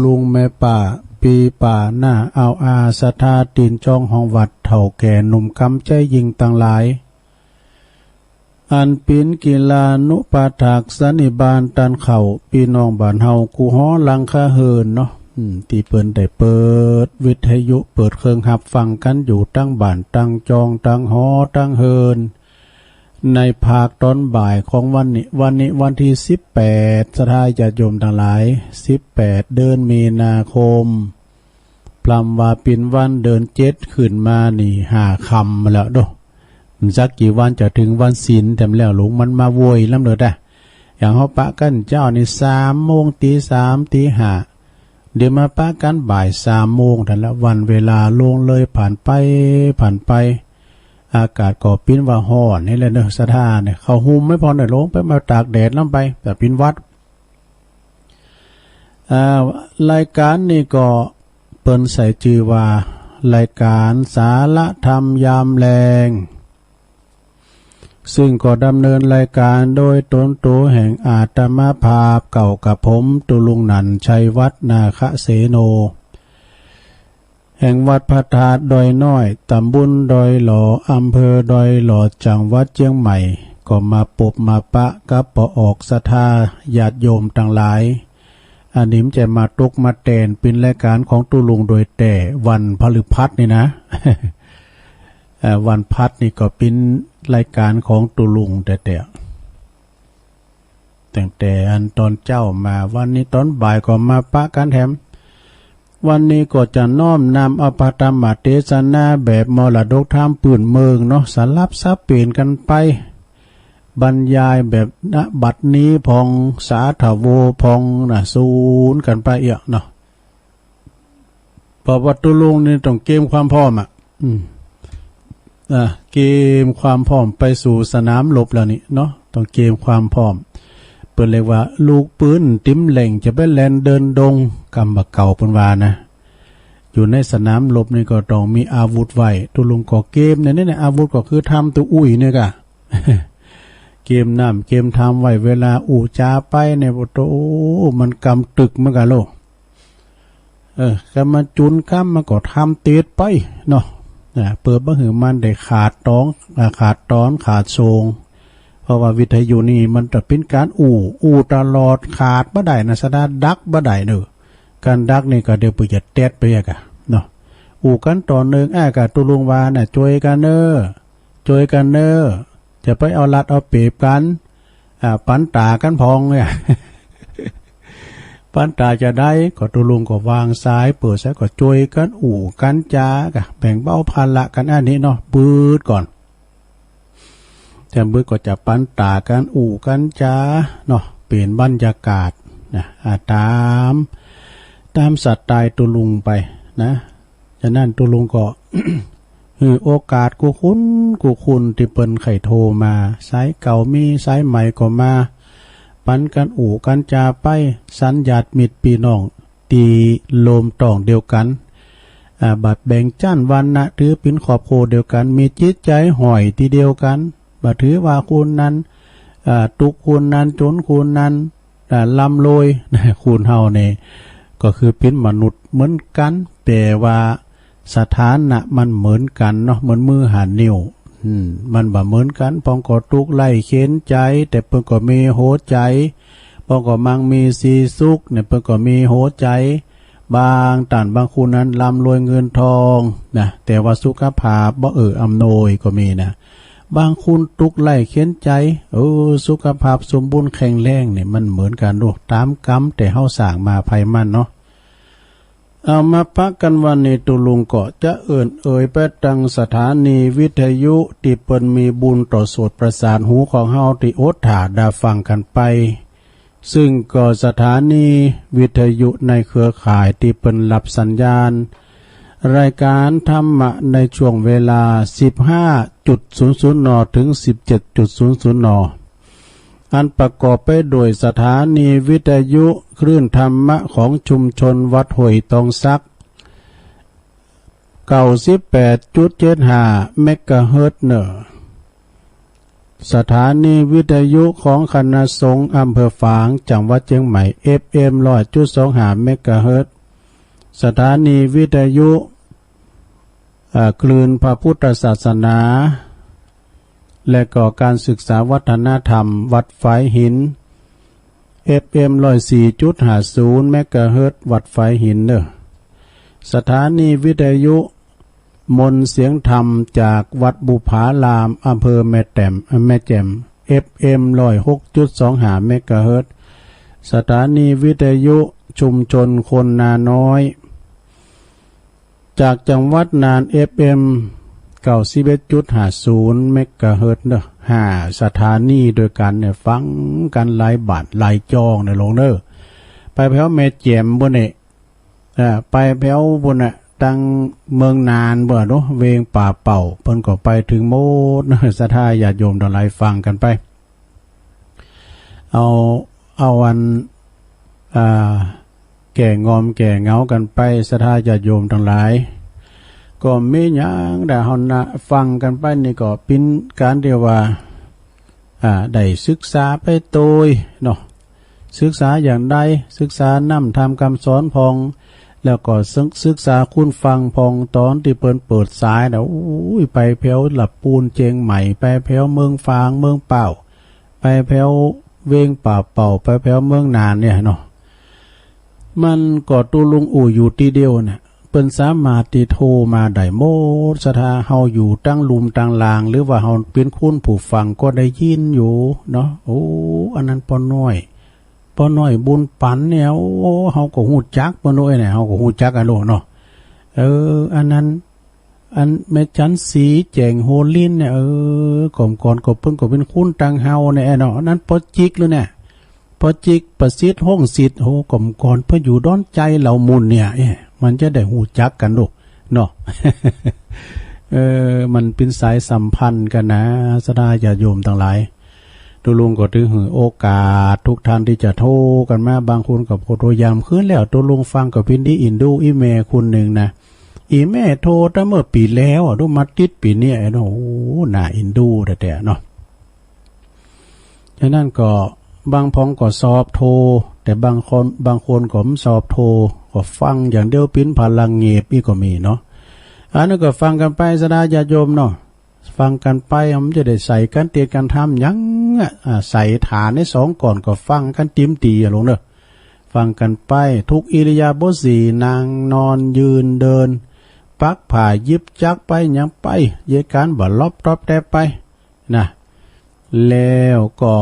ลุงแม่ป่าปีป่าหน้าเอาอาสถาตีนจองห้องวัดเถ่าแก่หนุ่มกำใจยิงต่างหลายอันปินกีฬานุปาถากสันนิบาลตันเข่าปีน้องบ้านเฮากูฮ้อลังคาเฮินเนาะตีเปิ้นได้เปิดวิทยุเปิดเครื่องหับฟังกันอยู่ตั้งบ้านตั้งจองตั้งฮ้อตั้งเฮินในภาคตอนบ่ายของวันนี้วันที่18สถานญาติโยมทั้งหลาย18เดือนมีนาคมพลัมว่าปินวันเดิน7ขึ้นมานี่5ค่ำแล้วเด้อสักกี่วันจะถึงวันศีลแต่แล้วหลงมันมาโวยลำเด้อได้อย่างเฮาปะกันเจ้านี่3 โมงตี 3ตี 5เดี๋ยวมาปะกันบ่าย3 โมงแต่ละวันเวลาลงเลยผ่านไปอากาศก็ปิ้นว่าฮ้อนนี่แหละเด้อสถานเนี่ยเขาหุมไม่พอได้ลงไปมาตากแดดลำไปแต่ปิ้นวัดรายการนี่ก็เปิ้นใส่ชื่อว่ารายการสาระธรรมยามแลงซึ่งก็ดำเนินรายการโดยตนโตแห่งอาตมาภาพเก่ากับผมตุลุงนันชัยวัฒนาคเสโนแห่งวัดพระธาตุดอยน้อยตำบลดอยหล่ออำเภอดอยหล่อจังหวัดเชียงใหม่ก็มาปบมาปะกับปออกศรัทธาญาติโยมทั้งหลายอันนี้จะมาตกมาแตนเป็นรายการของตุลุงโดยแต่วันพฤหัสนี่นะ วันพัดนี่ก็เป็นรายการของตุลุงแต่อันตอนเจ้ามาวันนี้ตอนบ่ายก็มาปะกันแถมวันนี้ก็จะน้อมนำอปธรรมเทศนาแบบมรดกธรรมปืนเมืองเนาะสลับซับเปลี่ยนกันไปบรรยายแบบณบัดนี้พองสาธโวพองนะศูนย์กันไปเอะเนาะพอวัตถุลุงนี่ต้องเกมความพร้อมเกมความพร้อมไปสู่สนามรบแล้วนี่เนาะต้องเกมความพร้อมเปิดเรียกว่าลูกปืนติ้มแหล่งจะไปแลนเดินดงกำบะเก่าเป็นวานะอยู่ในสนามรบนี่ก็ต้องมีอาวุธไว้ตุลุงก็เกมเนี่ยอาวุธก็คือทำตัวอุ้ยเนี่ยกะ เกมน้ำเกมทำไว้เวลาอู่จาไปในบทโอ้มันกำตึกมันกะโลก็มาจุนข้ามมาก็ทำเตดไปเนาะเปิดบ่หือมันได้ขาดตอนขาดโซงเพราะว่าวิทยุนี่มันจะเป็นการอู่ตลอดขาดบ่ได้นะสะดาดักบ่ได้เด้อการดักนี่ก็เดี๋ยวไปจะแตดไปกะเนาะอู่กันตอนนึงกะตุลุงวาน่ะช่วยกันเด้อจะไปเอาลัดเอาเปรียบกันปันตากันพองเนี่ยปันตาจะได้ก็ตุลุงก็วางซ้ายเปิดซ้ายก็ช่วยกันอู่กันจากะแบ่งเบาภาระกันอันนี้เนาะบืดก่อนแต่บืดก็จะปันตากันอู่กันจ้าเนาะเปลี่ยนบรรยากาศนะตามสัตว์ตายตุลุงไปนะฉะนั้นตุลุงก็ โอกาสกูคุณที่เปิ้นไข่โทรมาสายเก่ามีสายใหม่ก็มาปันกันอู่กันจาไปสัญญาติมิตรพี่น้องตีโลมต่องเดียวกันบัดแบ่งจ้านวันนะถือเป็นขอบโคเดียวกันมีจิตใจห่อยทีเดียวกันบัดถือว่าคุณนั้นตุกคุณนั้นจนคุณนั้นลำโลยคุณเฮาเนี่ยก็คือเป็นมนุษย์เหมือนกันแต่ว่าสถานะมันเหมือนกันเนาะเหมือนมือหานิ้วมันบ่เหมือนกันปองก็ทุกข์ไล่เข็นใจแต่เพิ่นก็มีโหใจปองก็มังมีสีสุขเนี่ยเพิ่นก็มีโหใจบางต่านบางคนนั้นร่ำรวยเงินทองนะแต่ว่าสุขภาพบ่อำนวยก็มีนะบางคุณทุกข์ไล่เข็นใจสุขภาพสมบูรณ์แข็งแรงเนี่ยมันเหมือนกันดูตามกรรมแต่เฮาสร้างมาภัยมันเนาะเอามาพักกันวันนี้ตุลุงก็จะเอ่ยไปตั้งสถานีวิทยุที่เปิ้นมีบุญต่อโสตประสานหูของเฮาที่อดถาดาฟังกันไปซึ่งก็สถานีวิทยุในเครือข่ายที่เปิ้นรับสัญญาณรายการธรรมะในช่วงเวลา 15.00 นถึง 17.00 นอันประกอบไปโดยสถานีวิทยุคลื่นธรรมะของชุมชนวัดห้วยตองซัก 98.75 เมกะเฮิรตซ์ สถานีวิทยุของคณะสงฆ์อำเภอฝางจังหวัดเชียงใหม่ FM 100.25 เมกะเฮิรตซ์สถานีวิทยุคลื่นพระพุทธศาสนาและก็การศึกษาวัฒนธรรมวัดฝายหิน FM 104.50 เมกะเฮิรตซ์วัดฝายหินเด้อสถานีวิทยุมนต์เสียงธรรมจากวัดบุภารามอำเภอแม่แจ่ม FM 106.25 เมกะเฮิรตซ์สถานีวิทยุชุมชนคนนาน้อยจากจังหวัดน่าน FM 91.50 เมกะเฮิรตซ์เด้อ5สถานีโดยกันเนี่ยฟังกันหลายบาทหลายจองในลงเด้อไปแถวแม่แจ่มบ่เนี่ยไปแถวบ่น่ะตั้งเมืองนานบ่เนาะเวงป่าเป่าเพิ่นก็ไปถึงโมดนะศรัทธาญาติโยมทั้งหลายฟังกันไปเอาวันแก่งอมแก่เงากันไปศรัทธาญาติโยมทั้งหลายก็มีหยังได้เฮานะฟังกันไปนี่ก็เป็นการเดียวว่าได้ศึกษาไปโดยเนาะศึกษาอย่างใดศึกษานำทำคำสอนพองแล้วก็ศึกษาคุณฟังพองตอนที่เปิดสายนะอุ้ยไปแถวหลับปูนเจียงใหม่ไปแถวเมืองฟางเมืองเป่าไปแถวเวงป่าเป่าไปแถวเมืองนานเนี่ยเนาะมันก็ตูลุงอยู่ทีเดียวเนี่ยเปิ้นสามารถที่โทรมาได้โมดสถาเฮาอยู่ตั้งลุมตั้งลางหรือว่าเฮาเป็นคุณผู้ฟังก็ได้ยินอยู่เนาะโอ้อันนั้นปอน้อยบุญปันเนี่ยโอ้เฮาก็ฮู้จักปอน้อยเนี่ยเฮาก็ฮู้จักอันโลเนาะอันนั้นอันแม่จันสีแจงโฮลินเนี่ยก่อนก็เพิ่นก็เป็นคุณตังเฮาเนี่ยเนาะอันนั้นปอจิกเลยเนี่ยปอจิกประสิทธิ์ห้องสิทธิ์โหก่อนเพิ่นอยู่ดอนใจเหล่ามุนเนี่ยมันจะได้ฮู้จักกันโลเนาะ มันเป็นสายสัมพันธ์กันนะศรัทธาญาติโยมทั้งหลายตุลุงก็ถือโอกาสทุกท่านที่จะโทรกันมาบางคนกับโทรยามคืนแล้วตุลุงฟังกับพินดีอินดูอีเมคุณหนึ่งนะอีแม่โทรตั้งเมื่อปีแล้วดูมาติดปีนี้เนาะโอ้น่าอินดูแต่เนาะฉะนั้นก็บางพ้องก็สอบโทรแต่บางคนก็ไม่สอบโทรก็ฟังอย่างเดียวปิ้นพลังเงียบอีกก็มีเนาะอันนั้นก็ฟังกันไปศรัทธาญาติโยมเนาะฟังกันไปมันจะได้ใส่กันเตียกันทำยังใส่ฐานในสองก่อนก็ฟังกันติ้มตีลงเนอะฟังกันไปทุกอิริยาบถสี่นางนอนยืนเดินปักผ่ายิบจักไปยังไปเยการบ่ลบรอบแต่ไปนะแล้วก็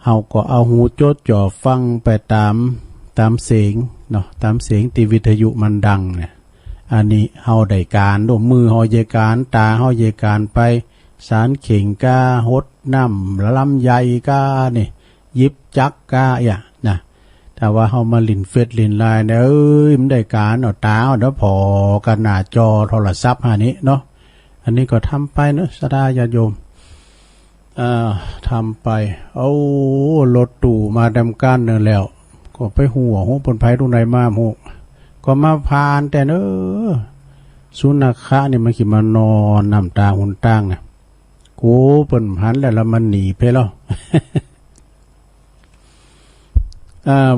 เฮาก็เอาหูโจดจ่อฟังไปตามเสียงเนาะตามเสียงที่วิทยุมันดังเนี่ยอันนี้เฮาได้การด้วยมือเฮาเยการตาเฮาเยการไปสารเข่งกาหดน้ำลำไยกานี่ยิบจักกานะแต่ว่าเฮามาลินเฟซลินไลน์เนี่ยมันได้การเอาตาเอาเด้อพอกันหน้าจอโทรศัพท์หานี้เนาะอันนี้ก็ทำไปเนาะศรัทธาญาติโยมทำไปเอารถตู้มาดำการเนี่ยแล้วก็ไปหัวผลภัยตรงไหนมาโหก็มาผ่านแต่สุนัขะนี่มันขี่มานอนน้ำตาหุ่นตั้งนะกูเปิ่นหันแล้วมันหนีไปแล้ว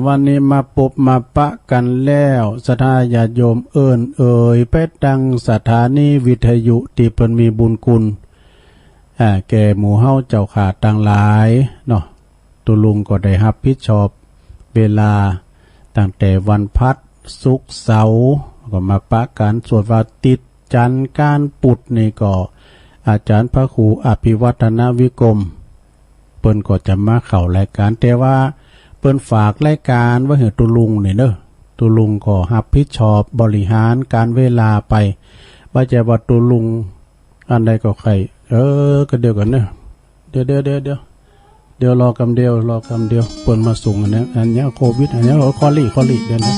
วันนี้มาปบมาปะกันแล้วศรัทธาญาติโยมไปตั้งสถานีวิทยุที่เพิ่นมีบุญคุณแก่หมู่เฮาเจ้าขาดต่างหลายเนาะตุลุงก็ได้รับผิดชอบเวลาตั้งแต่วันพัดศุกร์เสาร์ก็มาปะกันสวดว่าติดจันทร์การปุดนี่ก็อาจารย์พระครูอภิวัฒนวิกรมเปิ้นก็จะมาเข้ารายการแต่ว่าเปิ้นฝากรายการว่าให้ตุลุงนี่เด้อตุลุงก็รับผิดชอบบริหารการเวลาไปว่าจะว่าตุลุงอันใดก็ใครก็เดียวกันเนอะเดี๋ยวรอกำเดียวเปิ้นมาส่งอันนี้โควิดอันนี้คอลี่เดี๋ยวนะ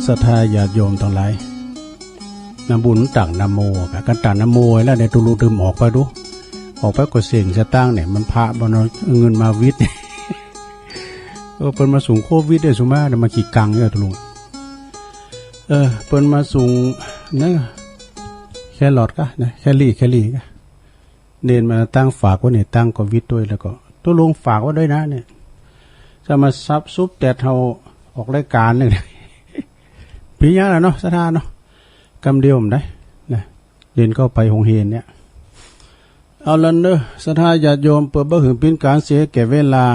ศรัทธาญาติโยมทั้งหลายนำบุญตักนโมกันตักนโมแล้วในตุลูดื่มออกไปดูออกไปก็เสียงจะตั้งเนี่ยมันพระบนเงินมาวิทย์เปิ้นมาสูงโควิดได้สุมาเนี่ยมาขี่กังเนี่ยตุลุงเปิ้นมาสูงเนี่ยแค่หลอดก็นะแค่ลี่ก็เดินมาตั้งฝากไว้เนี่ยตั้งโควิดด้วยแล้วก็ตุลุงฝากไว้ด้วยนะเนี่ยจะมาซับซุปแต่เท่าออกรายการเนี่ยปีนี้แหละเนาะสถานเนาะกำเดียวผมได้นะเดินก็ไปหงเฮนเนี่ยเอาละเนอะสถานญาติโยมเปิดบ่หือเป็นการเสียแก่เวลา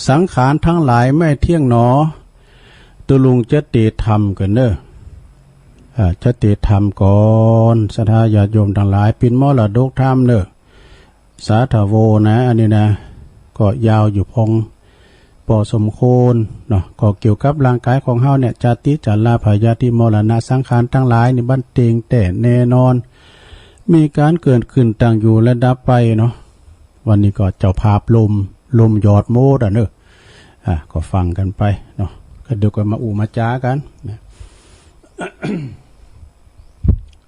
สังขารทั้งหลายไม่เที่ยงหนอตุลุงจะติธรรมกันเนอะจะติธรรมก่อนสถานญาติโยมทั้งหลายเป็นมรดกธรรมเนอะสาธโวนะอันนี้นะก็ยาวอยู่พองพอสมควรเนาะก็เกี่ยวกับร่างกายของเฮาเนี่ยจาติจัลลาภายาติมรณะสังขารทั้งหลายนี่บันเตงแต่แน่นอนมีการเกิดขึ้นตั้งอยู่และดับไปเนาะวันนี้ก็เจ้าภาพลมยอดโมดเนอะก็ฟังกันไปเนาะก็เดี๋ยวก็มามาจ้ากันนะ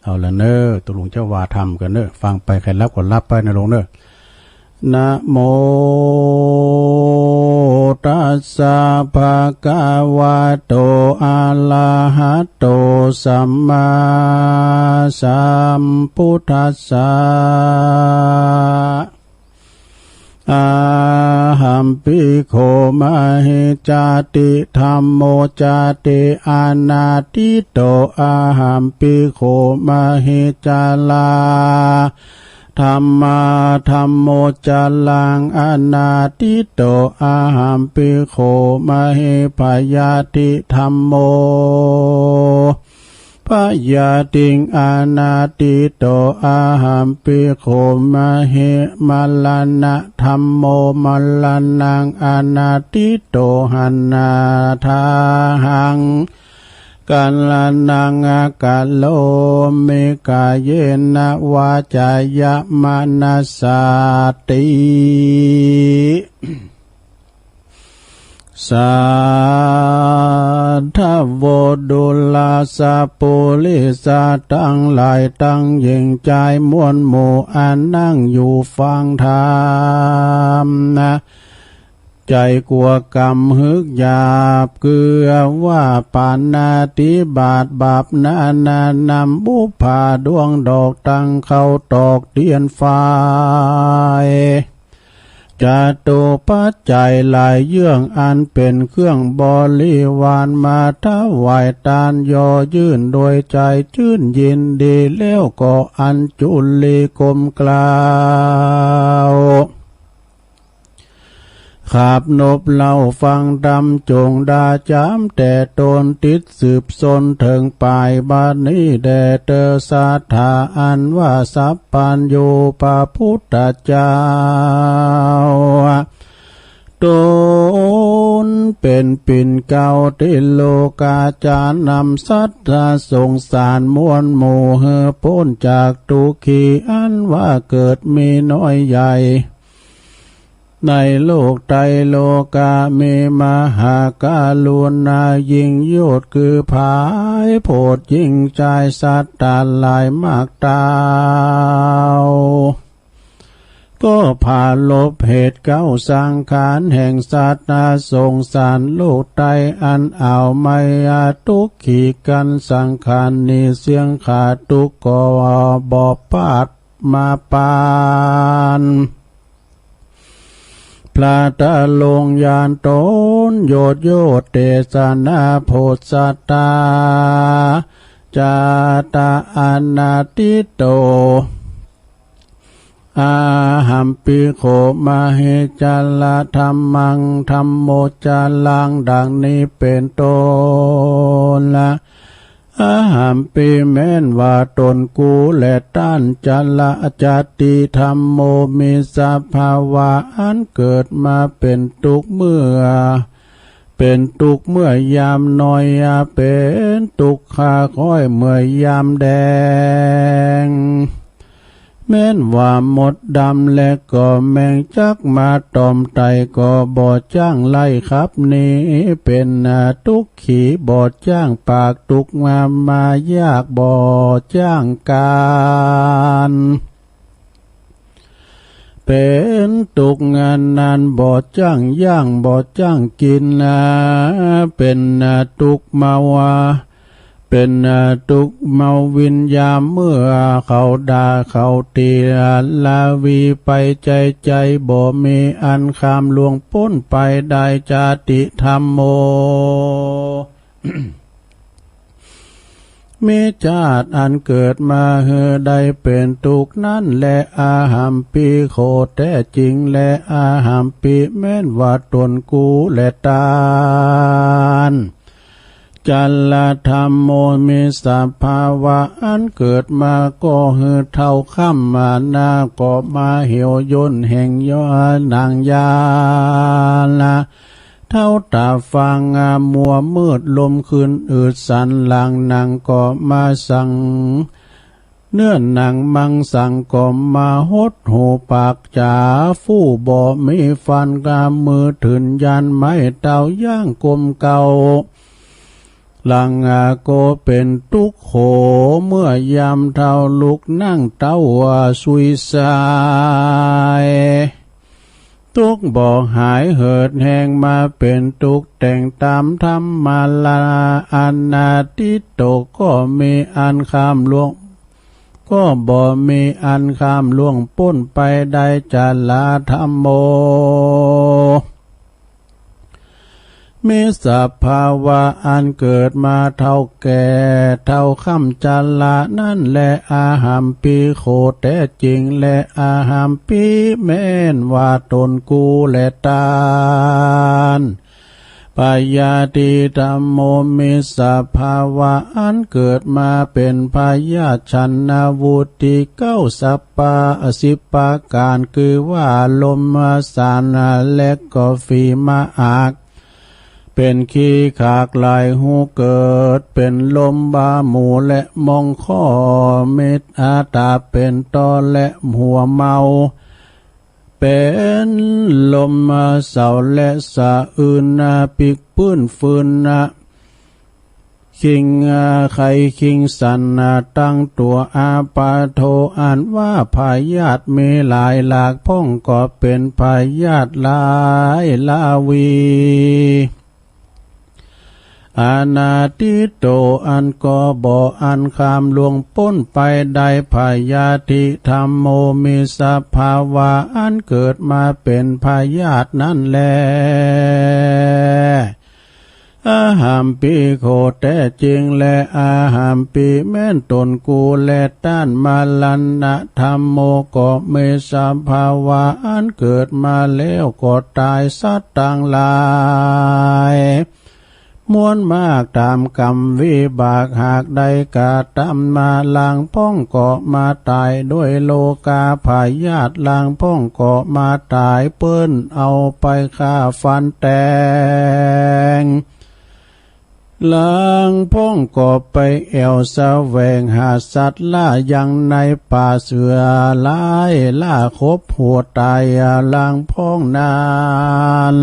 เอาละเนอะตุลุงเจ้าว่าทำกันเนอะฟังไปใครรับก็รับไปนะลงเนอะนะโมตัสสะภะคะวะโตอะระหะโตสัมมาสัมพุทธัสสะอะหัมปิโขมะหิจาติธัมโมจาติอานาติโตอะหัมปิโขมะหิจาลาธัมมาธัมโมจัลลังอนาติโตอะหัมปิโขมะหิพยาติธัมโมพยาติงอนาติโตอะหัมปิโขมะหิมัลลนะธัมโมมัลลนังอนาติโตหันนาทาหังกัลลานังอากาโลเมกายเยนะวาจายะมานัสสติสัทธโวดุลาสะปุลิสะตั้งหลายตั้งยิงใจมวลหมู่อันนั่งอยู่ฟังธรรมนะใจกลัวกรรมฮึกหยาบเกือว่าปานาติบาทบาปนานำบุพาดวงดอกตั้งเข้าตอกเตียนฟ้าจตุปัจจัยหลายเยื่องอันเป็นเครื่องบริวารมาถวายทานยอยื่นโดยใจชื่นยินดีแล้วก็อันจุลีกลมกล่าวขาบนบเล่าฟังดำจงดาจามแต่ตนติดสืบสนถึงปลายบานี้แด่เตอสาธาอันว่าสัพพัญญูพระพุทธเจ้าตนเป็นปิ่นเก่าที่โลกาจารนำสัตธาสงสารมวลหมู่เฮอพ้นจากทุกขีอันว่าเกิดมีน้อยใหญ่ในโลกไตรโลกามีมหากาลุนายิ่งโยชน์คือภายโพดยิ่งใจสัตตาหลายมากตาวก็ผ่าลบเหตุเก้าสังขารแห่งสัตนาสงสารโลกไตอันเอาไม่อาทุกขีกันสังขารนี้เสียงขาดทุกก็บอบปาดมาปานพระตะลงยานตนโยดโยดเตสนาโพสัตตาจาตาอนาติโตอาหัมปิโขมาเหจัลลธรรมังธัมโมจัลลังดังนี้เป็นต้นละอาหัมปิแม้นว่าตนกูและต้านจัลละจติธรรมโมมีสภาวะอันเกิดมาเป็นทุกข์เมื่อยามน้อยเป็นทุกข์ข้าค่อยเมื่อยามแดง แม้นว่าหมดดำและก็แมงจักมาตอมไตก็บ่จ้างไล่ครับนี้เป็นทุกขีบ่จ้างปากตุกมายากบ่จ้างการเป็นตุกงานนานบ่จ้างย่างบ่จ้างกินเป็นตุกมาวาเป็นตุกเมาวิญญาเมื่อเขาด่าเขาตีลาวีไปใจบ่มีอันคามลวงพ้นไปได้จาติธรรมโม มีชาติอันเกิดมาเฮอได้เป็นตุกนั้นและอาหามปีโคแต่จริงและอาหามปีแม้นว่าตนกูและตานจัลลธรรมโมมีสภาวะอันเกิดมาก็เฮอเท่าค่ำมานาก็มาเหี่ยวย่นแห่งย้อนนางยาละเท่าตาฟังมัวมืดลมคืนอืดสันหลังนางก็มาสั่งเนื้อนางมังสั่งก็มาหดหูปากจ๋าฟู่บ่มีฟันกามมือถืนยันไม้เต่าย่างกลมเก่าหลังโกเป็นตุกโขเมื่อยามเท่าลุกนั่งเต้าสุยสายตุกบ่หายเหิดแห่งมาเป็นตุกแต่งตามธรรมมาลาอันนาติโตก็มีอันคามล่วงก็บ่มีอันคามล่วงพ้นไปได้จัลลธรรมโมมีสภาวะอันเกิดมาเท่าแก่เท่าค่ำจัลละนั่นแหละอาหามปีโคแต่จริงและอาหามปีแม่นว่าตนกูและตานปายาติธรรมโมมีสภาวะอันเกิดมาเป็นพยาชันนาวุติเก้าสัปปะสิปาการคือว่าลมสานและก็ฝีมาอากเป็นขี้ขากลายหูเกิดเป็นลมบาหมูและมองข้อเม็ดอาตาเป็นตอและหัวเมาเป็นลมเสาและสะอื่นปิกปื้นฟืนคิงไข่คิงสันตั้งตัวอาปาโทอ่านว่าพายาตมีหลายหลากพ่องก็เป็นพายาตหลายลาวีอานาติโตอันก็บ่อันคามลวงพ้นไปได้พยาธิธรรมโมมีสภาวะอันเกิดมาเป็นพยาธินั่นแลอาหามปีโคแต่จริงและอาหามปีแม่นตนกูและต้านมาลันนะธรรมโมก็มีสภาวะอันเกิดมาแล้วก็ตายสัตว์ต่างหลายมวลมากตามกรรมวิบากหากใดกาตามมาลางพ้องก็มาตายด้วยโลกาพยาธิลางพ้องก็มาตายเปิ้นเอาไปฆ่าฟันแตงลางพ้องก็ไปแอวแสวงหาสัตว์ล่ายังในป่าเสือลายล่าคบหัวตายลางพ้องนาน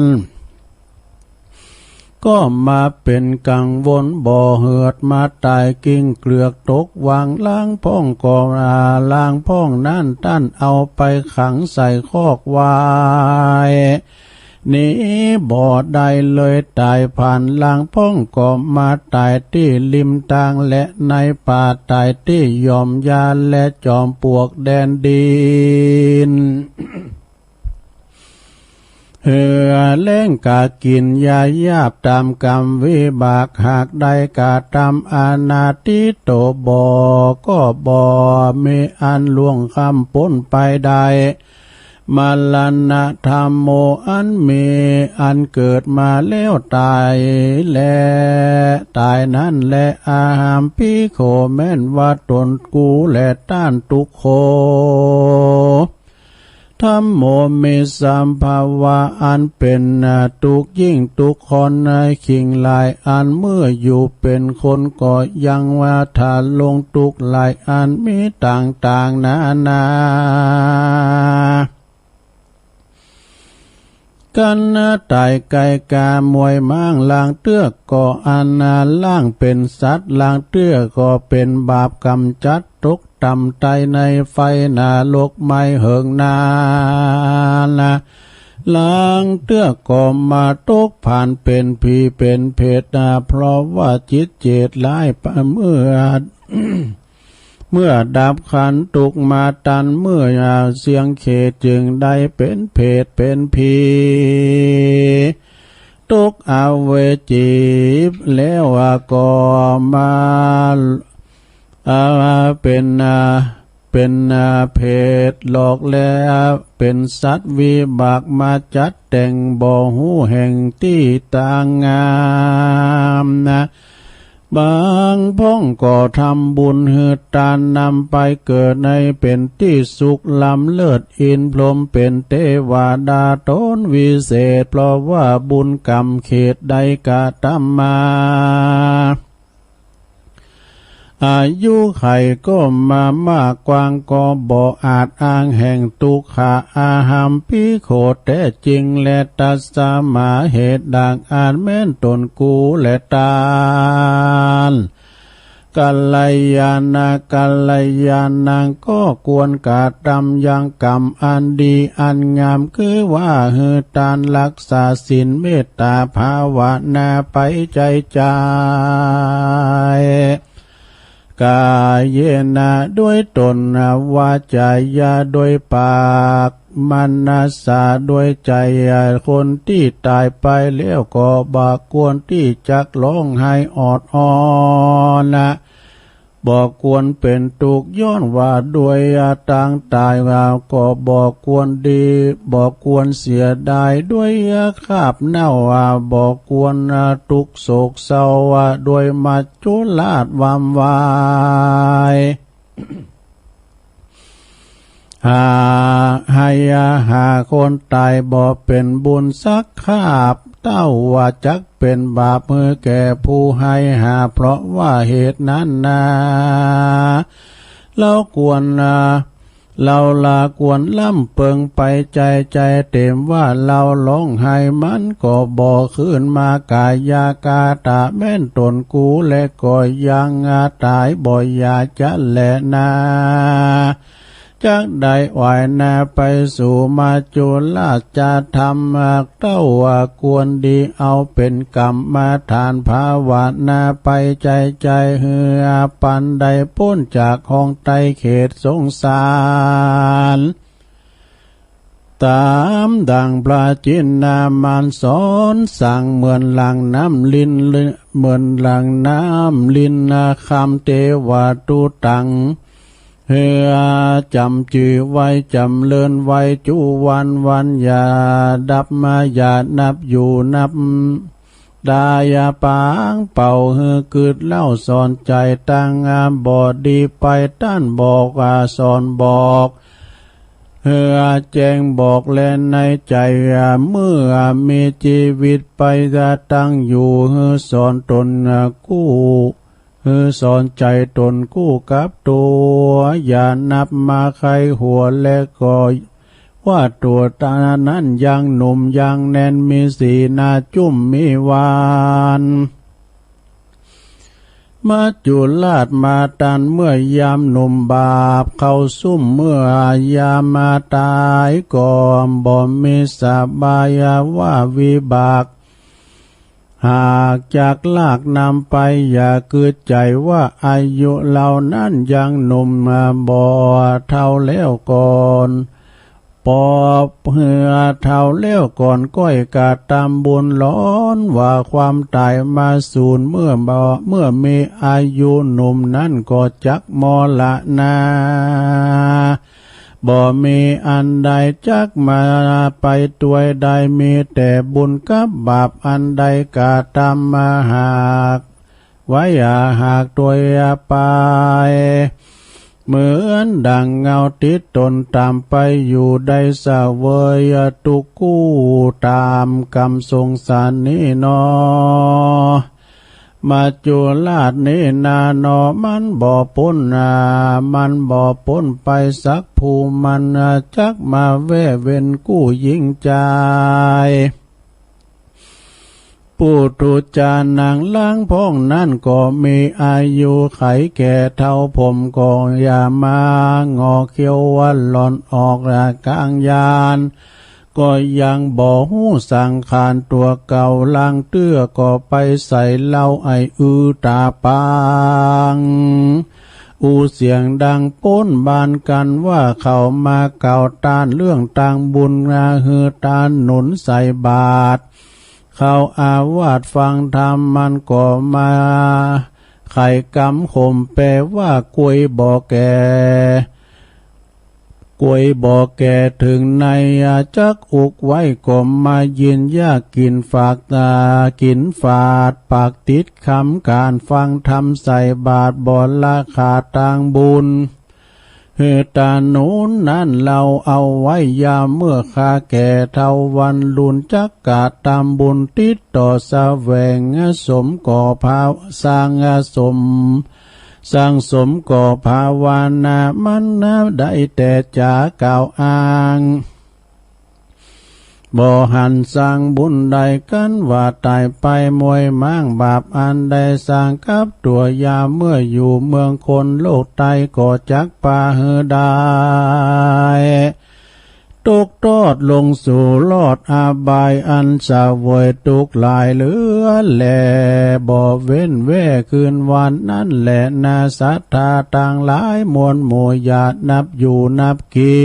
ก็มาเป็นกังวลบ่เหือดมาตายกิ่งเกลือกตกวางล้างพ้องก่อล้างพ้องนั่นตั้นเอาไปขังใส่คอกวายนี้บ่ได้เลยตายผ่านล้างพ้องก็มาตายที่ริมทางและในป่าตายที่ยอมยาและจอมปลวกแดนดินเหือเล่งกากินยายาบตามกรรมวิบากหากใดกาตามอานาติโตก็บ่มีอันล่วงคำพ้นไปได้มาลนะธรรมโมอันมีอันเกิดมาแล้วตายและตายนั้นและอาหามพิโคแม่นว่าตนกูและต้านทุกโค ธัมโมมีสัมภาวะอันเป็นทุกข์ยิ่งทุกข์คนในขิงหลายอันเมื่ออยู่เป็นคนก็ยังว่าถ้าลงทุกข์หลายอันมีต่างๆนานากันตายไก่กามวยม้างลางเตื้อก็อันล่างเป็นสัตว์ลางเตื้อก็เป็นบาปกำจัดตกต่ำใจในไฟนาโลกไม่เหิงนาละลางเตื้อก็มาตกผ่านเป็นผีเป็นเพศเพราะว่าจิตเจตร้ายเมื่อดับขันตุกมาตันเมื่อเสียงเขตจึงได้เป็นเพศเป็นผีตุกอเวจีแล้วก็มาเป็นเพศหลอกแล้วเป็นสัตว์วิบากมาจัดแต่งบ่หูแห่งที่ต่างงามบางพ้องก็ทำบุญหืดตานนำไปเกิดในเป็นที่สุขล้ำเลิศอินพรหมเป็นเทวดาตนวิเศษเพราะว่าบุญกรรมเขตใดกะทำมาอายุไขก็มามากกว้างก็บ่อาจอ้างแห่งทุกขะอาหัมพิโคแต่จริงและตัสสมาเหตุดังอาจแม้นตนกูและตาลกัลยาณกัลยาณังก็ควรกระทำยังกรรมอันดีอันงามคือว่าหือตานรักษาศีลเมตตาภาวนาไปใจใจกายเยนะด้วยตนวาจายาด้วยปากมนัสสาด้วยใจคนที่ตายไปแล้วก็บากควรที่จักร้องไห้ออดอ้อนบอกควรเป็นทุกข์ย้อนว่าด้วยต่างตายก็บอกควรดีบอกควรเสียดายด้วยคาบเน่าบอกควรทุกข์โศกเศร้าด้วยมัจจุลาชวามวายหาคนตายบ่เป็นบุญสักคาบเต้าว่าจักเป็นบาปมือแก่ผู้ให้หาเพราะว่าเหตุนั้นเราควรเราลาควรล่ำเปิงไปใจเต็มว่าเราร้องไห้มันก็บ่ขึ้นมากายากาตะแม่นตนกูและก็ยังตายบ่อยาจะแลนาจักได้ไหวนาไปสู่มาจุลาจะทำเต้าควรดีเอาเป็นกรรมมาทานภาวนาไปใจเหือปันใดพ้นจากห้องไตเขตสงสารตามดังพระจินนามานสอนสั่งเหมือนหลังน้ำลินเหมือนหลังน้ำลินคำเทวตุตังเฮือจำจือไว้จำเลินไว้จุวันอย่าดับมาอย่านับอยู่นับดายาปางเป่าเฮือกึดเล่าสอนใจตั้งบอดีไปต้านบอกสอนบอกเฮือแจ้งบอกแลในใจเมื่อมีชีวิตไปจะตั้งอยู่เฮือสอนตนกู้สอนใจตนกู้กับตัวอย่านับมาใครหัวและก็ว่าตัวตานั้นยังหนุ่มยังแน่นมีสีหน้าจุ่มมีวานมาจุลาชมาตันเมื่อยามหนุ่มบาปเข้าซุ่มเมื่อยามมาตายก่อนบ่มีสบายว่าวิบากหากจากลากนำไปอย่าเกิดใจว่าอายุเหล่านั้นยังหนุ่มบ่เท่าแล้วก่อนปอบเหือเท่าแล้วก่อนก้อยกาตามบุญร้อนว่าความตายมาสูญเมื่อมีอายุหนุ่มนั้นก็จักมรณะบ่มีอันใดจักมาไปตัวใดมีแต่บุญกับบาปอันใดกาตามมาหากไว้หากตัวไป เหมือนดังเงาติดตนตามไปอยู่ได้เสวยตุกู้ตามกรรมสงสารนี้นอมาจุลาดนี้นานอมันบ่พ้นมันบ่พ้นไปสักผู้มันจักมาแว่เว้นกู้ยิ่งใจผู้ตุจานังล้างพ้องนั่นก็มีอายุไขแก่เท่าผมก็อย่ามางอเขียววันหล่อนออกกลางยานก็ยังบ่หูสังขารตัวเก่าล้างเตื้อก็ไปใส่เหล้าไอตาปางเสียงดังป้นบานกันว่าเขามาเก่าตานเรื่องต่างบุญฮือตานหนุนใส่บาตรเขาอาวาสฟังธรรมมันก็มาไข่กำข่มแปลว่ากวยบ่แก่กวยบ่แก่ถึงในจักอุกไว้ก็มายินยากกินฝากกินฝาดปากติดคำการฟังธรรมใส่บาตรบ่ราคาต่างบุญเหตุตาโน้นนั้นเราเอาไว้ยามเมื่อข้าแก่เท่าวันลุนจักกะตามบุญติดต่อแสวงสมก่อภาสร้างสมก่อภาวนามันได้แต่จะกล่าวอ้างบ่หันสร้างบุญใดกันว่าตายไปมวยม้างบาปอันใดสร้างกับตัวยาเมื่ออยู่เมืองคนโลกไตก็จักปาเฮือได้ตกทอดลงสู่ลอดอาบายอันสวยตุกลายเหลือแลบ่เว้นแว่คืนวันนั้นแหละนาสัทธาต่างหลายมวลหมู่ญาตินับอยู่นับกิ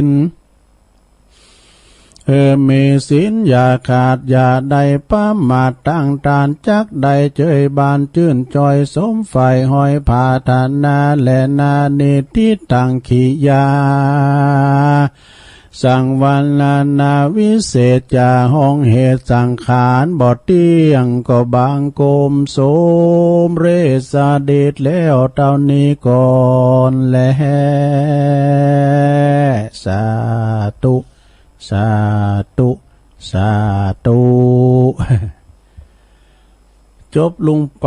นมีศีลอย่าขาดอย่าใดป้ามาตั้งตานจักใดเจยบานชื่นจอยสมไฟหอยผาธานาและนาเนติตังขียาสังวันนาวิเศษจาห้องเหตุสังขารบ่เตียงก็บางโกมโสมเรศเดชแล้วเท่านี้ก่อนแลสาธุสาธุสาธุจบลงไป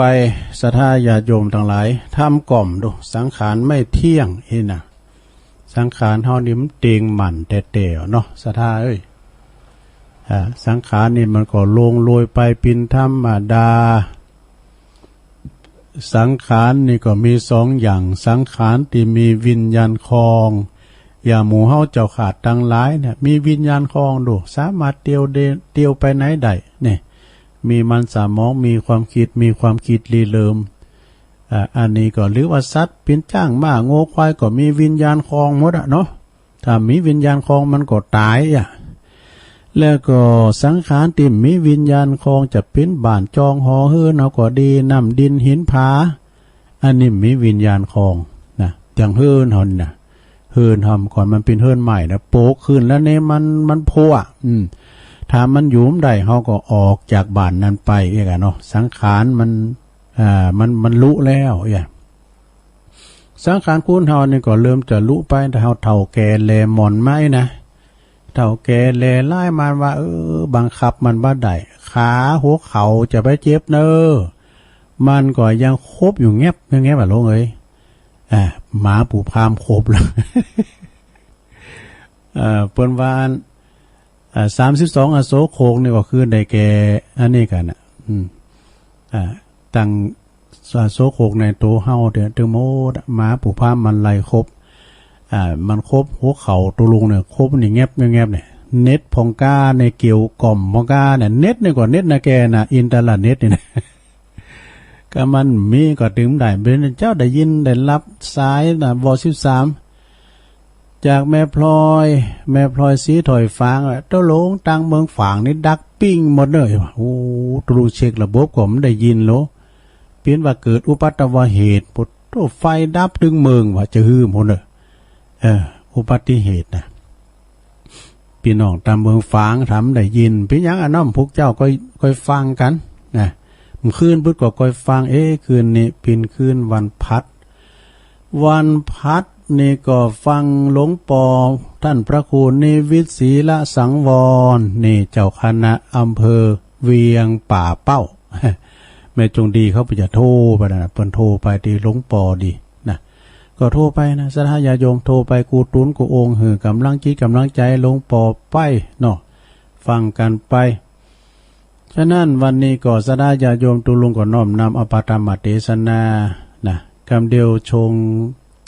ศรัทธาญาติโยมทั้งหลายทำกล่อมดูสังขารไม่เที่ยงนะสังขารเฮานี่มันเตียงหมั่นแต่เนาะศรัทธาเอ้ยสังขารนี่มันก็ลงโรยไปเป็นธรรมดาสังขารนี่ก็มีสองอย่างสังขารที่มีวิญญาณครองอย่าหมู่เฮาเจ้าขาดทั้งหลายเนี่ยมีวิญญาณครองดูสามารถเตียวไปไหนได้เนี่ยมีมันสมองมีความคิดรีเริ่มอันนี้ก็หรือว่าสัตว์เป็นจ้างม้าโง่ควายก็มีวิญญาณครองหมดเนาะถ้ามีวิญญาณครองมันก็ตายแล้วก็สังขารที่มีวิญญาณครองจะเป็นบ้านจองหอเฮือนเอาก็ดีน้ำดินหินผาอันนี้มีวิญญาณครองนะอย่างเฮือนหอนนะเฮือนทำก่อนมันเป็นเฮือนใหม่นะโป๊กขึ้นแล้วเนี่ยมันพัวถ้ามันอยู่ได้เขาก็ออกจากบ้านนั้นไปเองเนาะสังขารมันลุแล้วสังขารคุณเฮานี่ก็เริ่มจะลุไปแต่เฮาเฒ่าแก่แลหมอนไม้นะเฒ่าแก่แลไล่มันว่าบังคับมันบ่ได้ขาหัวเข่าจะไปเจ็บเนอมันก็ยังคบอยู่แงบแบบลงเอ้ยหมาปู่พามครบแล้วเปิ้นว่า32อโศกโคกนี่ก็คือได้แก่อันนี้กันตั้งโศกโคกในโตเฮาเด้อถึงโมดหมาปู่พามมันไล่ครบมันครบหัวเข่าตัวลุงเนี่ยครบนี่แงบเนี่ยเน็ตพองก้าในเกี่ยวกล่อมพองก้าเนี่ยเน็ตนี่ก็เน็ตนะแกน่ะอินเทอร์เน็ตนี่นะก็มันมีก็ถึงได้เป็นเจ้าได้ยินได้รับสายนะว13จากแม่พลอยสีถอยฟางเต้าหลงตังเมืองฝางนี่ดักปิ้งหมดเลยโอ้ตรูเช็คระบบก็ไม่ได้ยินโลเปลี่ยนว่าเกิดอุบัติเหตุปุถไฟดับถึงเมืองว่าจะฮือหมดเลยอุบัติเหตุนะพี่น้องตามเมืองฝางทำได้ยินพี่ยังน้ำพวกเจ้าก็ฟังกันนะคืนพุทธก็คอยฟังคืนนี้เป็นคืนวันพัด วันพัดนี่ก็ฟังหลวงปอท่านพระครูนิวิตศรีละสังวรนี่เจ้าคณะอำเภอเวียงป่าเป้าแม่จงดีเขาไปจะโทรไปนะเปิ้นโทรไปที่หลวงปอดีนะก็โทรไปนะสถาญาโยมโทรไปกูตุนกูองค์หือกำลังจิตกำลังใจหลวงปอไปเนาะฟังกันไปฉะนั้นวันนี้ก็สถาญาโยมตุลุงก็น้อมนำอปธรรมเทศนานะคำเดียวชง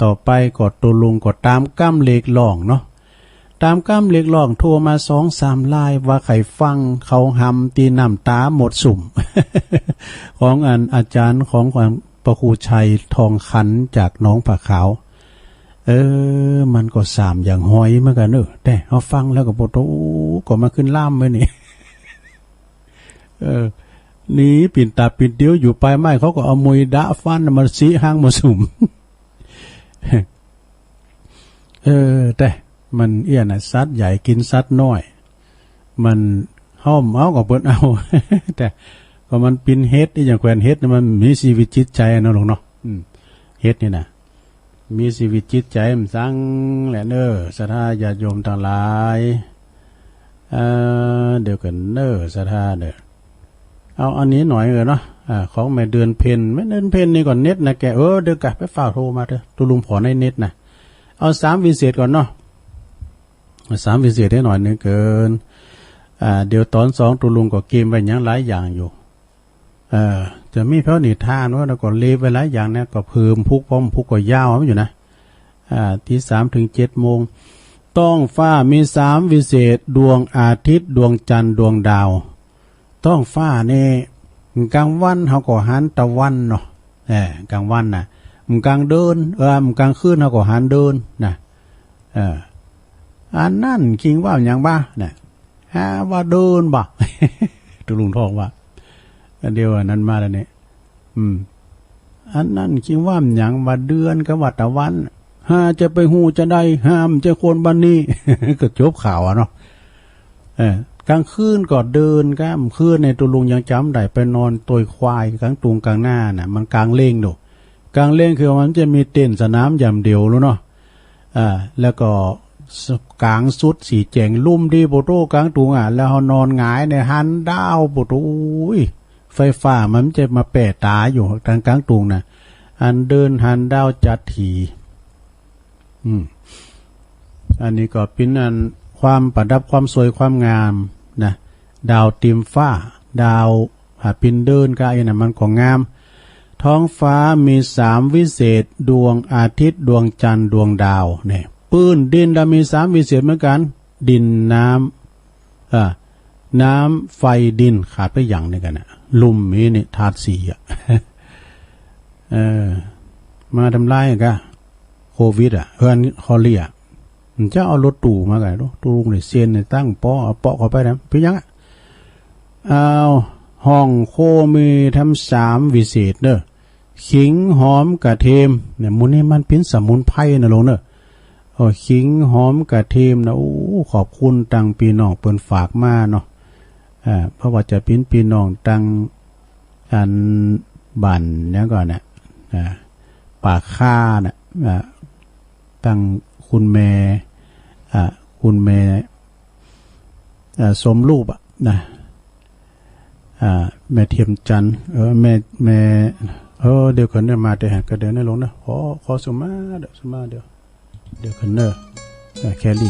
ต่อไปก็ตุลุงก็ตามก้ำเล็กล่องเนาะตามก้ำเล็กล่องโทรมา2-3 ลายว่าใครฟังเขาหำตีน้ำตาหมดสุ่ม ของอาจารย์ของพระครูชัยทองขันจากน้องผาขาวมันก็3อย่างห้อยเหมือนกันแต่เขาฟังแล้วก็บอกโอ้ก็มาขึ้นล่ามไว้นี่ นี่ปิ่นตาปิ่นเดียวอยู่ไปไม่เขาก็เอามวยดะฟันมาสีห้างมาสุ่ม แต่มันเอี้ยนะสัตว์ใหญ่กินสัตว์น้อยมันห้อมเอาก็เปิ้นเอา แต่ก็มันปิ่นเฮ็ดอย่างแขวนเฮ็ดมันมีชีวิตจิตใจนะหลวงเนาะเฮ็ดนี่นะมีชีวิตจิตใจมันสั่งแหละศรัทธาญาติโยมทั้งหลายเดี๋ยวกันศรัทธาเอาอันนี้หน่อยเนาะของแม่เดือนเพ็ญแม่เดือนเพ็ญนี่ก่อนเน็ตนะแกเดี๋ยวกะไปฝากโทรมาเถอะตุลุงขอในเน็ตนะเอา3 วิเศษก่อนเนาะ3 วิเศษได้หน่อยนึงเกินเดี๋ยวตอน2ตุลุงก็เกมไปอย่างหลายอย่างอยู่จะมีเพราะนิทานว่าแล้วก็เลฟไปหลายอย่างเนี่ยก็เพิ่มพุกพร้อมพุกก็ยาวอยู่นะที่3 ถึง 7 โมงต้องฟ้ามี3 วิเศษดวงอาทิตย์ดวงจันทร์ดวงดาวต้องฟ้านี่กลางวันเขาก็หันตะวันเนาะกลางวันน่ะมันกลางเดินมันกลางคืนเขาก็หันเดินนะอันนั่นคิงว่าอย่างบ้าเนี่ยว่าเดินบ่ ตุลุงทองว่าเดียวนั้นมาแล้วเนี่ยอันนั่นคิงว่าอย่างว่าเดือนกับว่าตะวันจะไปหูจะได้ห้ามจะคนบ้านนี้ ก็จบข่าวเนาะกลางคืนก็เดินกลางคืนในตุลุงยังจำได้ไปนอนตัวควายกลางตุงกลางหน้าน่ะมันกลางเล่งดูกลางเล่งคือมันจะมีเต้นสนามยำเดียวรู้เนาะแล้วก็กลางสุดสีแจงลุ่มดีโปโตกลางตุงแล้วเขานอนหงายในหันดาวโปโตไฟฟ้ามันจะมาแปะตาอยู่ทางกลางตุงน่ะอันเดินหันดาวจัดถีอันนี้ก็เป็นอันความประดับความสวยความงามนะดาวเต็มฟ้าดาวปินเดินก็ไอ้น่ะมันก็งามท้องฟ้ามี3 วิเศษดวงอาทิตย์ดวงจันทร์ดวงดาวเนี่ยปื้นดินมี3 วิเศษเหมือนกันดินน้ำน้ำไฟดินขาดไปอย่างนึงกันนะลุ่มมีนี่ธาตุ4มาทำลายกันโควิดคอเรียมันจะเอารถตู่มาไงตู้ลุงเนี่ยเซียนเนี่ยตั้งเปาะเข้าไปนะพี่ยังห้องโคมีทำ3 วิเศษขิงหอมกระเทียมเนี่ยมูนี่มันเป็นสมุนไพรนะลงขิงหอมกระเทียมนะขอบคุณตังปีน้องเปิ้นฝากมาเนาะเพราะว่าจะเป็นปีน้องตังอันบั่นเนี่ยก่อนนะปากค่านะตังคุณแม่สมรูปนะแม่เทียมจันทร์แม่เดี๋ยวคนเนี่ยมาแต่ก็เดี๋ยวนี่ลงนะขอสมาเดี๋ยวคนเนอแคลรี่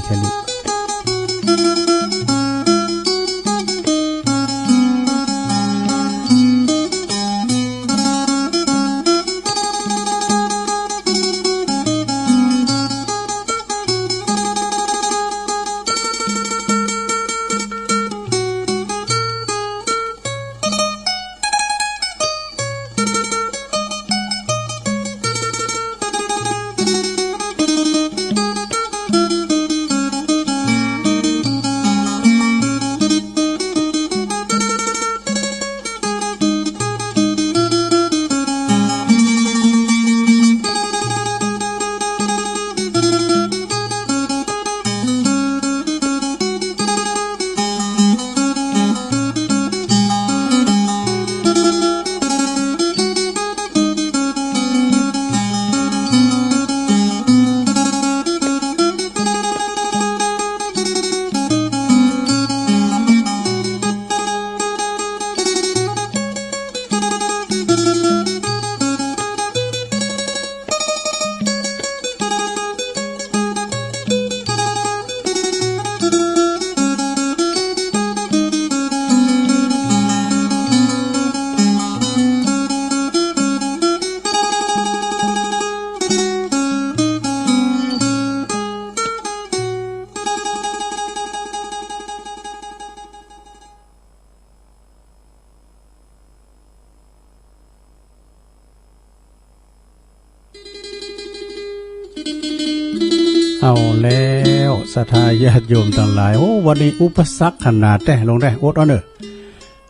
เอาแล้วศรัทธาญาติโยมทั้งหลายโอ้วันนี้อุปสรรคขนาดแต่ลงได้อดเอาเนอะ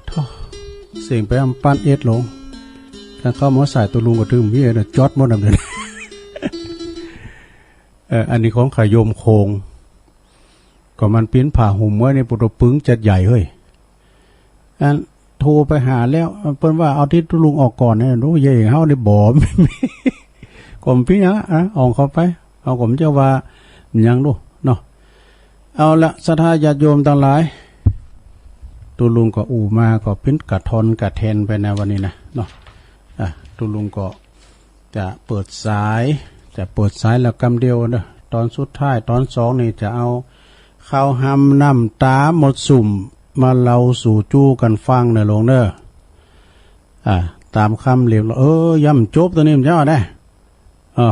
ท่อเสียงไปอำปั้นเอ็ดลงการเข้ามาใส่ตัวลุงก็ถึงพี่เนี่ยจอดหมดดำเนินอันนี้ของขายโยมโคงก็มันปิ้นผ่าหุ่มไว้ในปุตตปึ้งจัดใหญ่เฮ้ยอันโทรไปหาแล้วเปิ้นว่าเอาที่ตัวลุงออกก่อนเนี่ยรู้ยัยเฮาได้บ่ไม่มีกลมพี่นะออกเข้าไปเอาผมจะว่ายังดูเนาะเอาละศรัทธาญาติโยมทั้งหลายตัวลุงก็อู่มาก็ปิ้นกระทอนกระแทนไปในวันนี้นะเนาะตัวลุงก็จะเปิดสายแล้วกำเดียวเนาะตอนสุดท้ายตอนสองนี่จะเอาข้าวหำน้ำตาหมดสุ่มมาเล่าสู่จู้กันฟังเนอะลงเนอะตามคำเรียกย่ำจบตัวนี้มันจะเอาได้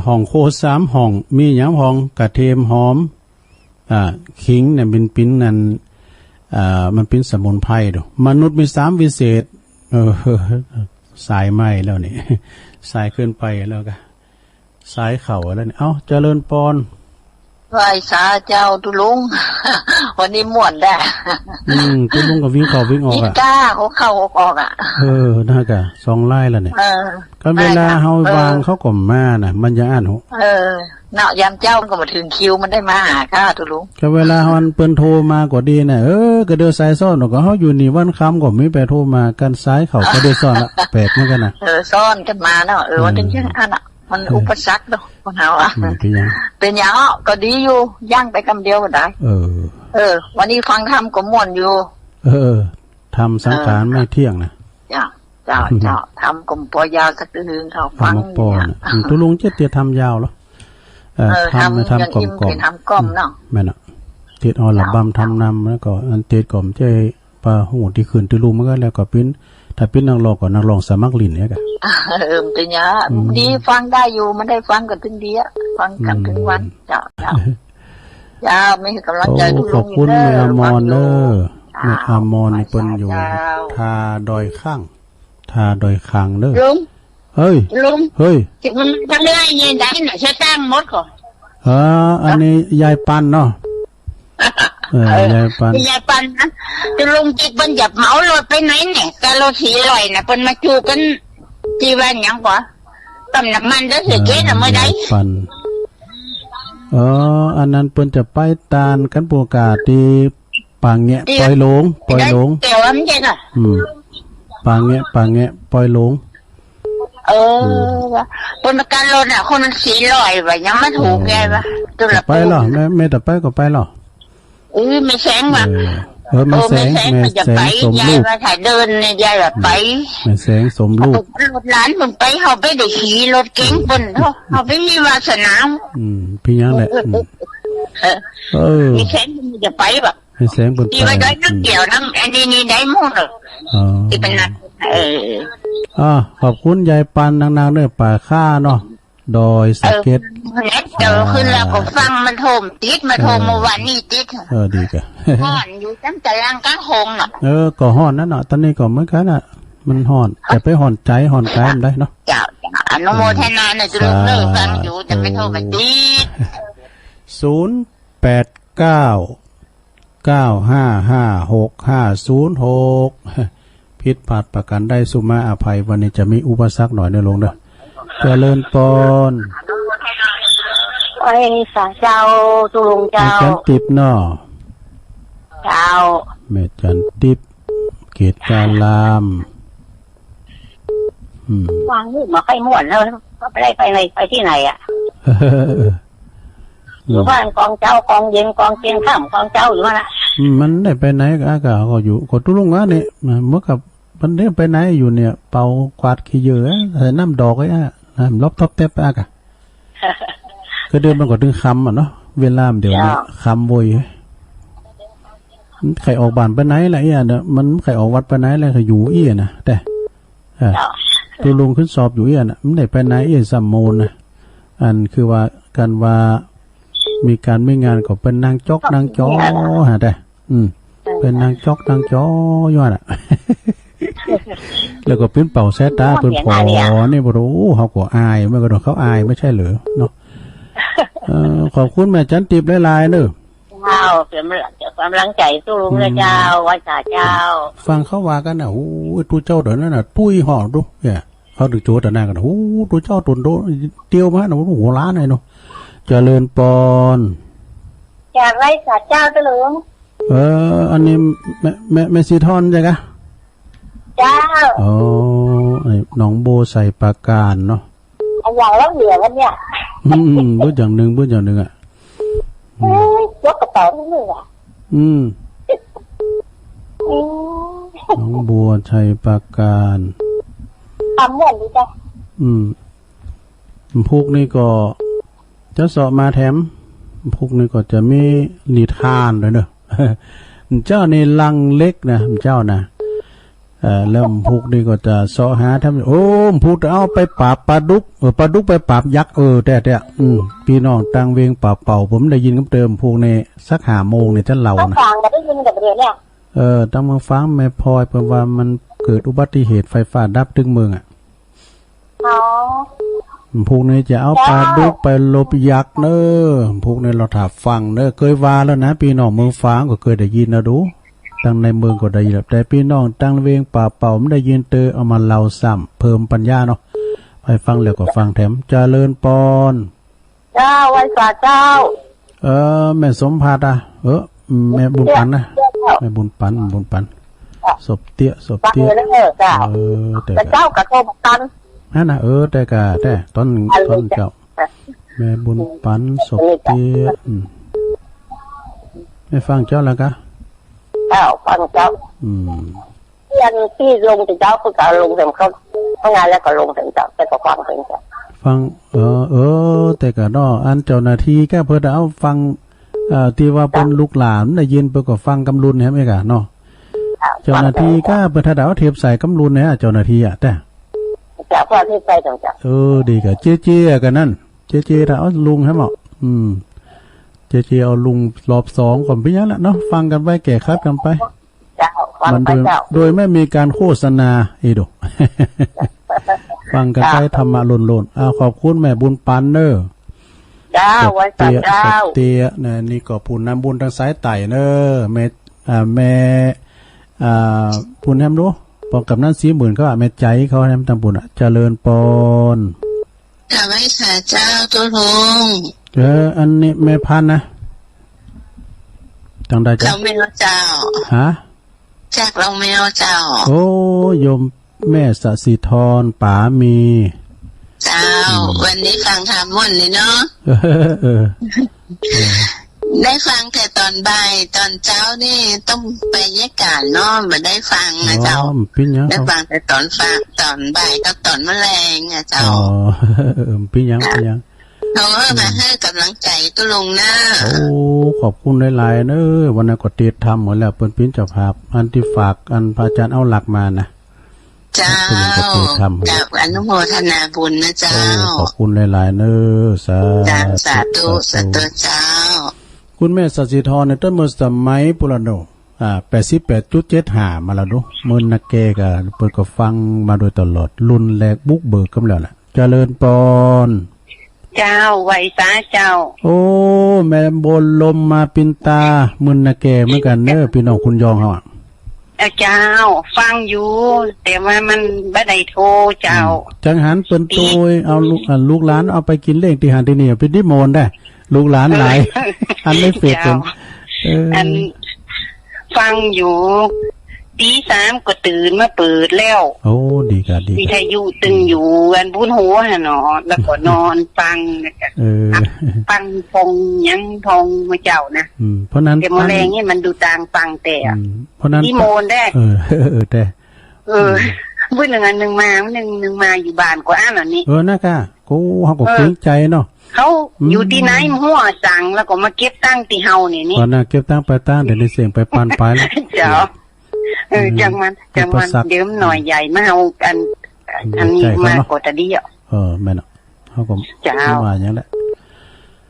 ห้องโค3ห้องมีหยังห้องกระเทียมหอมขิงเนี่ยเป็นปิ้นนั่นมันเป็นสมุนไพรดูมนุษย์มี3วิเศษสายไหมแล้วนี่สายขึ้นไปแล้วก็สายเข่าแล้วนี่เจริญปอนไหว้สาเจ้าตุลุงวันนี้ม่วนได้ตุลุงก็วิ่งเข้าวิ่งออกอ่ะกล้าเขาเข้าออกอ่ะน่าก็2ไล่แล้วเนี่ยก็เวลาเฮาวางเขาก็มาน่ะมันยังอ่านหูเนาะยามเจ้าก็มาถึงคิวมันได้มาหาข้าตุลุงก็เวลาเฮาเปิ้นโทรมาก็ดีน่ะก็เดือสายซ้อนก็เฮาอยู่นี่วันค่ำก็มีไปโทรมากันซ้ายเขาก็ได้ซ้อนละแปลกเหมือนกันน่ะซ้อนกันมาเนาะวันถึงจังอันน่ะมันอุปสรรคเนาะคนเฮาอ่ะเป็นอย่างก็ดีอยู่ย่างไปคำเดียวก็ได้วันนี้ฟังธรรมก็ม่วนอยู่ทำสังขารไม่เที่ยงนะเจ้าทำกลมปอยาวสักนึงเขาฟังเนี่ยตุลุงเตี้ยทำยาวเหรอทำกล่อมเนาะแม่น่ะเตี้ยอ่อนระบำทำนำแล้วก็อันเตี้ยกล่อมใจปลาหูที่ขึ้นตุลุงมันก็แล้วก็ปิ้นถ้าเป็นนักร้องก็นักร้องสมัครลิ้นเนี่ยกันเป็นเนี้ยดีฟังได้อยู่มันได้ฟังกันถึงดีอ่ะฟังกันถึงวันจ้าไม่กำลังใจทุกขอบคุณแม่อมรเนอะแม่อมรนี่เปิ้นอยู่ทาดอยข้างเนอะลุงเฮ้ยจะมันทำได้ยังไงน่ะใช้ตั้งมดก่อนอันนี้ยายปันเนาะยายปันนะจะลงจิตมันหยับเหมารถไปไหนเนี่ยกะรถสีลอยน่ะเป็นมาจูกันจีวันยังกว่าตำหนักมันแล้วเสียเกศน่ะเมื่อใดปันอันนั้นเปิ้นจะไปตานกันปูกาที่ปางแงะปล่อยหลงเดี๋ยวมันจะน่ะปางแงะปล่อยหลงเป็นการรถน่ะคนมันสีลอยว่ายังไม่ถูกไงวะไปหรอไม่แต่ไปก็ไปหรอไม่แสงว่ะไม่แสงสมลูกยายมาถ่ายเดินเนี่ยยายแบบไปไม่แสงสมลูกรถหลานมันไปเขาไปได้ขี่รถเก๋งบนเขาไปมีวาสนาพี่ยังแหละไม่แสงมันจะไปแบบไม่แสงบนที่ว่าได้นักเกี่ยวนั่งอันนี้ได้หมดเลยที่เป็นนักขอบคุณยายปันนางๆเนื้อป่าข้าเนาะดอยสะเก็ดเจอขึ้นแล้วก็ฟังมันโทมติดมาโทมเมื่อวานนี้ติดดีกะห้อนอยู่ตั้งแต่ล่างกลางหงน่ะก็ห้อนนั่นเนาะตอนนี้ก็เหมือนกันน่ะมันห้อนแต่ไปห้อนใจห้อนกายมันได้เนาะจ้าอนุโมทนาเนี่ยจะเลิกฟังอยู่จะไม่โทรมาติด089955650ผิดพลาดประกันได้สุมาอภัยวันนี้จะมีอุปสรรคหน่อยในลงเด้อเจริญปอนไอ้สาเจ้าตุลุงเจ้าจันติบเนาะเจ้าแม่จันติบเกตกาลามวางนี่มาใครม่วนแล้วก็ไปที่ไหนอ่ะอยู่บ้านกองเจ้ากองเย็นกองเตียงข้ามกองเจ้าอยู่นั่นน่ะมันได้ไปไหนก็อากาศก็อยู่ก็ตุลุงอ่ะนี่เมื่อกับมันได้ไปไหนอยู่เนี่ยเป่ากวาดขี้เยอะใส่น้ำดอกไอ้น้ำลบท็อปเต็บอากาศก็เดินมันก็ถึงคำเนาะเวลาเดี๋ยวนี้คำโวยใครออกบ้านไปไหนอะไรเนี่ยมันใครออกวัดไปไหนอะไรเขาอยู่เอี้ยนะแต่ตัวลุงขึ้นสอบอยู่เอี้ยนะมันได้ไปไหนเอี้ยสัมโมนนะอันคือว่าการว่ามีการไม่งานก็เป็นนางจอกนางจ้อฮะแต่เป็นนางจอกนางจ้อยอดอ่ะแล้วก็เป็นเป่าแซตาเป็นพอนี่บรู้เขาก็อายเมื่อก่อนเขาอายไม่ใช่เหรอเนาะ ขอบคุณแม่จันติบหลายๆเด้อเจ้าเป็นกำลังใจสู้ลุงเลยเจ้าว่าเจ้าฟังเขาว่ากันน่ะโอ้ตัวเจ้าเดี๋ยวนั้นน่ะตุ้ยห่อดูเนี่ยเขาถึงโจทย์แต่หน้ากันโอ้ตัวเจ้าตุนโดเตียวมาหนูหัวล้านเลยเนาะเจริญปอนจากไรสาเจ้าตะลุงอันนี้แม่สีทอนใช่กะเจ้าอ๋อไอ้น้องโบใส่ปากการเนาะอย่างแล้วเหลือกันเนี่ยพูดอย่างหนึ่งอ่ะยกกระเป๋าทั้งหนึ่งอ่ะน้องบัวชัยปากการทำเหมือนดีจ้ะพวกนี้ก็จะสอบมาแถมพวกนี้ก็จะมีนิทานเลยเนอะเจ้าในลังเล็กนะเจ้านะแล้วพวกนี้ก็จะสอหาทำโอ้พูดเอาไปปราบปลาดุกไปปราบยักษ์แต่พี่น้องตังเวงปราบเป่าผมได้ยินคำเติมพวกในสัก5 โมงเนี่ยจะเล่านะฟังได้ยินกับเรื่องเนี่ยตั้งเมืองฟังแม่พลอยเพราะว่ามันเกิดอุบัติเหตุไฟฟ้าดับตึงเมืองอ่ะพวกนี้จะเอาปลาดุกไปลบยักษ์เนอะพวกนี้เราถามฟังเนอะเคยว่าแล้วนะพี่น้องเมืองฟ้าก็เคยได้ยินนะดูตั้งในเมืองก็ได้ยินแต่พี่น้องตั้งเวงป่าเป่าไม่ได้ยินเอามาเล่าซ้ำเพิ่มปัญญาเนาะไปฟังแล้วก็ฟังแถมเจริญปอนเจ้าไว้ฝากเจ้าแม่สมภาตแม่บุญปันนะแม่บุญปันศพเตี้ยแต่เจ้ากระโทกตันนั่นนะแต่ต้นเจ้าแม่บุญปันศพเตี้ยไม่ฟังเจ้าแล้วกะฟังเจ้าที่ลงถึงเจ้าคือการลงถึงเขางานแล้วก็ลงถึงเจ้าแต่ก็ฟังถึงเจ้าฟังแต่ก็นออันเจ้าหน้าที่แค่เพื่อเอาฟังที่ว่าเป็นลูกหลานได้ยินเพื่อก็ฟังกำลุนใช่ไหมกะเนาะเจ้าหน้าที่ก็เพื่อถ้าเอาเทปใส่กำลุนเนี่ยเจ้าหน้าที่แต่จะพอที่ใส่ตรงเจ้าดีกะเจ๊กันนั่นเจ๊ถ้าเอาลุงใช่ไหมเจเอาลุงรอบ2ก่อนไปยังละเนาะฟังกันไปแก่คัดกันไปมันโดยไม่มีการโฆษณาดูฟังกันไปธรรมะล้นๆขอบคุณแม่บุญปันเนอเจ้าไว้สักเจ้าเตี้ยนี่ก็พูนน้ำบุญทางสายไต่เนอแม่พูนแฮมรู้ปองกับนั่น40,000ก็แม่ใจเขาแฮมตำบุญเจริญปอนไว้สักเจ้าตัวลงอันนี้แม่พันนะจังได้จ้ะเราไม่เอาเจ้าฮะจากเราไม่เอาเจ้าโอ้โยมแม่สศิธรป๋ามีเจ้าวันนี้ฟังธรรมม่วนเลยเนาะได้ฟังแต่ตอนบ่ายตอนเช้านี่ต้องไปแยกการเนาะไม่ได้ฟังนะเจ้าได้ฟังแต่ตอนบ่ายกับตอนแมลงนะเจ้าพี่ยังเรามาให้กำลังใจตุลุงนะโอ้ขอบคุณหลายๆเนอะวันนั้นก็เตรียมทำหมดแล้วเปิ้นปิ้นเจ้าภาพอันที่ฝากอันพระอาจารย์เอาหลักมานะเจ้ากับอนุโมทนาบุญนะเจ้าขอบคุณหลายๆเนอะสาธุเจ้าคุณแม่สศิธรในต้นมือสมัยปุรโน88.75มาแล้วดูมื้อนักเกก็เปิ้นก็ฟังมาโดยตลอดรุ่นแรกบุกเบิกกันแล้วล่ะเจริญปอนเจ้าไว้ซาเจ้าโอ้แม่บนลมมาปินตามึนนะแกเหมือนกันเน้อพี่น้องคุณยองเฮาเจ้าฟังอยู่แต่ว่ามันบ่ได้โทรเจ้าจังหันเปิ้นโตยเอาลูกหลานเอาไปกินเล้งที่หันที่นี่เป็นนิมนต์ได้ลูกหลานหลายอันไม่เฟซเป็นอันฟังอยู่ตี 3ก็ตื่นมาเปิดแล้วโอ้ดีกะดีวิทยุตึงอยู่อันบุญหัวหั่นเนาะแล้วก็นอนฟังฟังพงยังพงมาเจ้านะเพราะนั้นแต่มื้อแลงนี่มันดูต่างฟังแต่เพราะนั้นนิมนต์ได้แต่มื้อนึงอันนึงมาอยู่บ้านก็อ่านอันนี้นะคะกูเฮาก็เกรงใจเนาะเขาอยู่ที่ไหนหัวสั่งแล้วก็มาเก็บตังค์ที่เฮานี่ตอนน่ะเก็บตังค์ไปตั้งเดี๋ยวในเสียงไปปานไปแล้วเจ้าจังมันเดี๋ยวหน่อยใหญ่มาเอากันอันนี้มากกว่าจะดีอ่ะแม่เนาะเฮาก็ว่าอย่างนั้นแหละ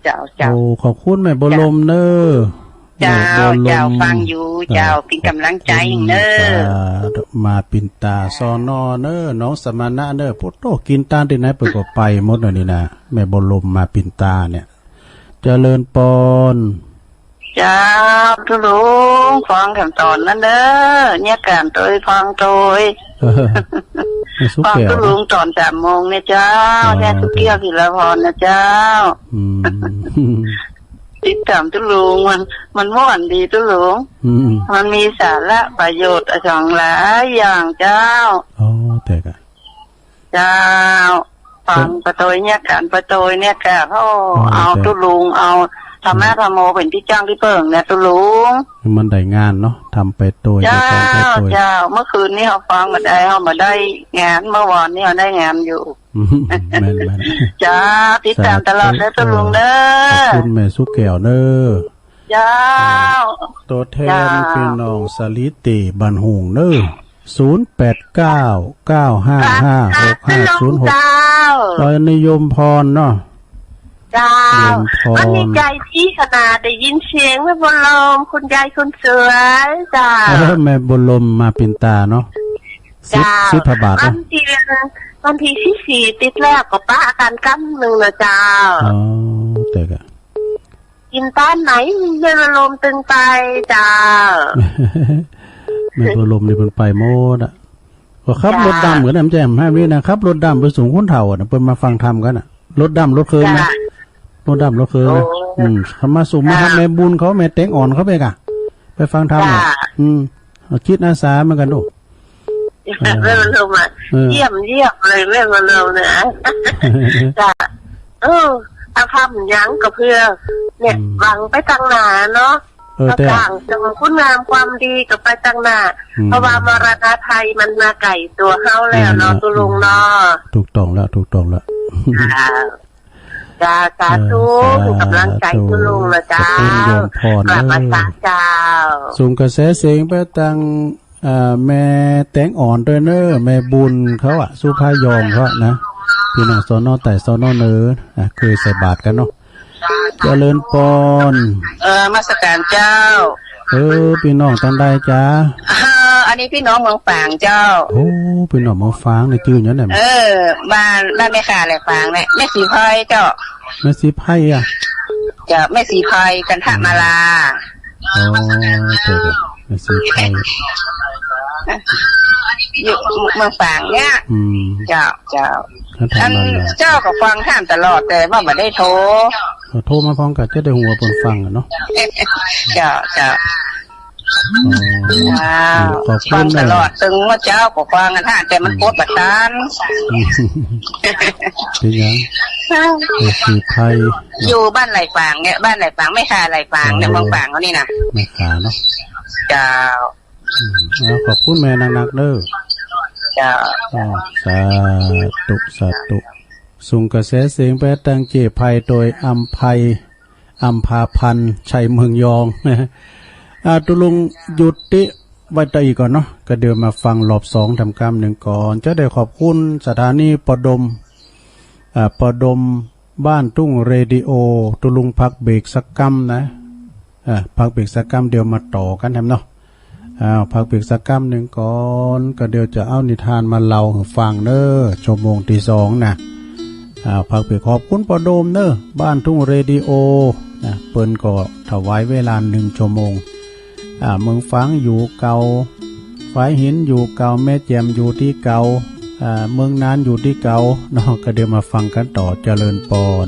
เจ้าโอ้ขอบคุณแม่บ่ลมเด้อเจ้าฟังอยู่เจ้าเป็นกำลังใจเด้อมาปินตาซอนอเด้อน้องสมณะเด้อพุทโธกินตาที่ไหนเปิดก็ไปหมดนี่นะแม่บ่ลมมาปินตาเนี่ย เจริญปอนจ้าทุลุงฟังขั้นตอนนั้นเด้อเนี่ยการโดยฟังโดยฟังทุลุงตอน3 โมงเนี่ยเจ้าแค่ทุกเกี่ยวกิรพรนะเจ้าติดตามทุลุงมันม่วนดีทุลุงมันมีสาระประโยชน์สองหลายอย่างเจ้าอ๋อแต่กะเจ้าฟังประตูเนี่ยการประตูเนี่ยแกเขาเอาทุลุงเอาธรรมะธรรมโมเป็นที่จ้างที่เปิ่งเนี่ยตุลุงมันได้งานเนาะทำไปตัวเจ้าเมื่อคืนนี้เขาฟังมาได้งานเมื่อวานนี้เขาได้งานอยู่จ้าติดตามตลอดเลยตุลุงเด้อขอบคุณแม่สุกแก้วเด้อเจ้าตัวแทนพี่น้องสลิติบันหงเด้อ0899556506ร้อยนิยมพรเนาะเจ้ามันมีใจที่ขนาดได้ยินเสียงแม่บุญลมคุณยายคนสวยจ้าแม่บุญลมมาปินตาเนาะสิพบาทวันที่4ติดแรกกับป้าอาการกำนึงนะเจ้าอ๋อแต่ก็กินตอนไหนแม่บุญลมตึงไปจ้าแม่บุญลมนี่เป็นไปโมดอ่ะก็ขับรถดำเหมือนน้ำแจ่มให้พี่นะครับรถดำไปสูงคนเฒ่าอ่ะเพิ่นมาฟังธรรมกันอ่ะรถดำรถเคยนะรถดำรถเคยนะเขามาสูงมาทำแม่บุญเขาแม่เต็งอ่อนเขาไปกะไปฟังธรรมอ่ะคิดอาสาเหมือนกันดูแม่มาเร็วมาเยี่ยมเลยแม่มาเร็วเนี่ยจ้ะอาภาพยั้งกับเพื่อเนี่ยหวังไปตั้งหนาเนาะต่างจังคุณงามความดีกับไปตั้งหนาเพราะว่ามรณะไทยมันมาไก่ตัวเฮาแล้วเนาะตุลุงเนาะถูกต้องแล้วจ้าสาธุกำลังใจตุลุงละจ้ากลับมาสาเจ้าส่งกระแสเสียงไปตั้งแม่แตงอ่อนด้วยเนอแม่บุญเขาอ่ะสุภายอมเขานะพี่น้องสนอแต่สนอเนื้อเคยใส่บาตรกันเนาะเจริญปอนมาสการเจ้าพี่น้องตั้งได้จ้าอันนี้พี่น้องเมืองฝางเจ้าโอ้พี่น้องเมืองฝางในชื่ออย่างนั้นบ้านแม่ข่าอะไรฝางเนี่ยแม่สีไพเจ้าแม่สีไพอ่ะจะแม่สีไพกันทะมาลาอ๋อเจ้าแม่สีไพอยู่เมืองฝางเนี่ยเจ้าท่านเจ้าก็ฟังท่านตลอดแต่ว่าไม่ได้โทรมาฟังกับจะได้หัวปนฟังเนาะเจ้าฟังตลอดตึงว่าเจ้าก็ฟังกันท่านแต่มันโคตรบัดตันเป็นยังสีไทยอยู่บ้านไหลฝางเนี่ยบ้านไหลฝางไม่ขาไหลฝางเนี่ยเมืองฝางเขานี่นะไม่ขาเนาะเจ้าขอบคุณแม่นักเด้อจ้าสาธุส่งกระแสเสียงไปตั้งเจภัยโดยอัมพาพันธ์ชัยเมืองยองตุลุงหยุดติไว้ตอีกก่อนเนาะก็เดินมาฟังรอบ2ทำกรรม1ก่อนจะได้ขอบคุณสถานีปดมบ้านทุ่งเรดิโอตุลุงพักเบรกสักกรรมนะพักเบรกสักกรรมเดี๋ยวมาต่อกันทำเนาะพักเบรกสักกรรม1ก่อนก็เดี๋ยวจะเอานิทานมาเล่าให้ฟังเด้อชั่วโมงที่2นะพักเบรกขอบคุณปดมเด้อบ้านทุ่งเรดิโอนะเปิ้นก็ถวายเวลา1 ชั่วโมงเมืองฟังอยู่เก่าฝายหินอยู่เก่าแม่แจ่มอยู่ที่เก่าเมืองนานอยู่ที่เก่าเนาะก็เดี๋ยวมาฟังกันต่อเจริญปอน